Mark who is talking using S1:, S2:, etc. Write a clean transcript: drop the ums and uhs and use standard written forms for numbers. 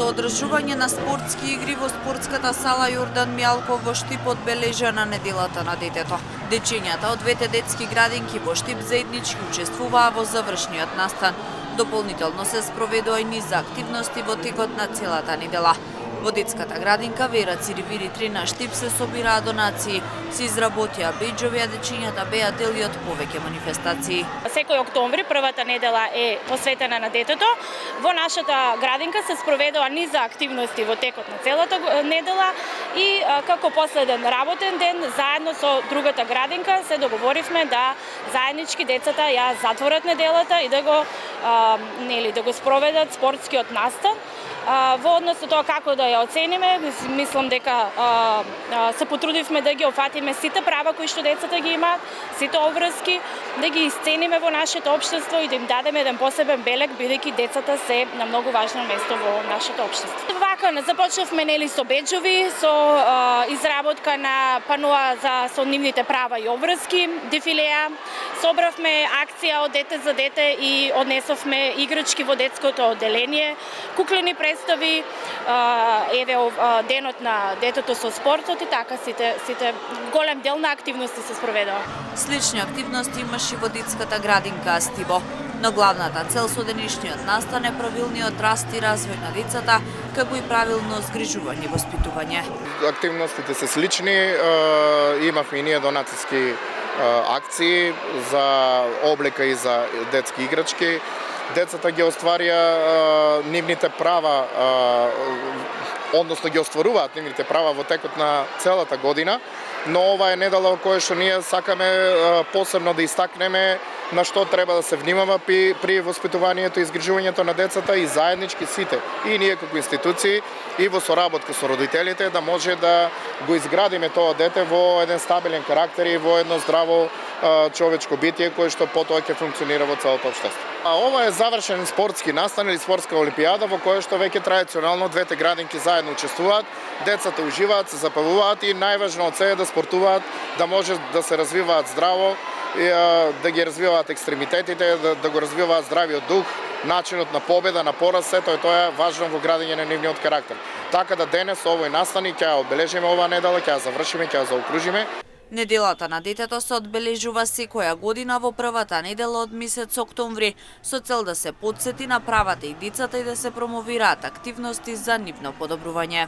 S1: Со одржување на спортски игри во спортската сала Јордан Мјалков во Штип одбележа на неделата на детето. Дечињата од двете детски градинки во Штип заеднички учествуваа во завршниот настан. Дополнително се спроведува и низ активности во текот на целата недела. Во детската градинка Вера Цирвири 3 на Штип се собираа донации, се изработија беџови, а дечињата беа дели од повеќе манифестации.
S2: Секој октомври, првата недела е посветена на детето. Во нашата градинка се спроведува низ активности во текот на целата недела и како последен работен ден, заедно со другата градинка се договоривме да заеднички децата ја затворат неделата и да го спроведат спортскиот настан. Во однос на тоа како да ја оцениме, мислам дека се потрудивме да ги офатиме сите права кои што децата ги имаат, сите обврски, да ги исцениме во нашето општество и да им дадеме еден посебен белег, бидејќи децата се на многу важно место во нашето општество. Вака започнавме со беџови, со изработка на пануа со нивните права и обврски, дефилеа, собравме акција од дете за дете и однесовме играчки во детското одделение, куклени представи, еве денот на детето со спортот и така сите голем дел на активности се спроведува.
S1: Слични активности имаше во детската градинка Астибо. Но главната цел со денешниот настан е правилниот раст и развој на децата, како и правилно згрижување и воспитување.
S3: Активностите се слични, имавме и ние донациски акции за облека и за детски играчки. Децата ги остварија нивните права, односно ги остваруваат нивните права во текот на целата година, но ова е недела во која што ние сакаме посебно да истакнеме на што треба да се внимава при воспитувањето и изгрижувањето на децата и заеднички сите, и ние како институции, и во соработка со родителите, да може да го изградиме тоа дете во еден стабилен карактер и во едно здраво човечко битие кое што потоа ќе функционира во целото општество. Ова е завршен спортски настан или спортска олимпијада во која што веќе традиционално двете градинки заедно учествуваат, децата уживаат, се забавуваат и најважно од се е да спортуваат, да може да се развиваат здраво, да ги развиваат екстремитетите, да го развиваат здравиот дух, начинот на победа, на пораз, сето тоа е важно во градење на нивниот карактер. Така да денес овој настан ќе ја одбележиме оваа недела, ќе ја завршиме, ќе ја заокружиме.
S1: Неделата на детето се одбележува секоја година во првата недела од месец октомври со цел да се потсети на правата и децата и да се промовираат активности за нивно подобрување.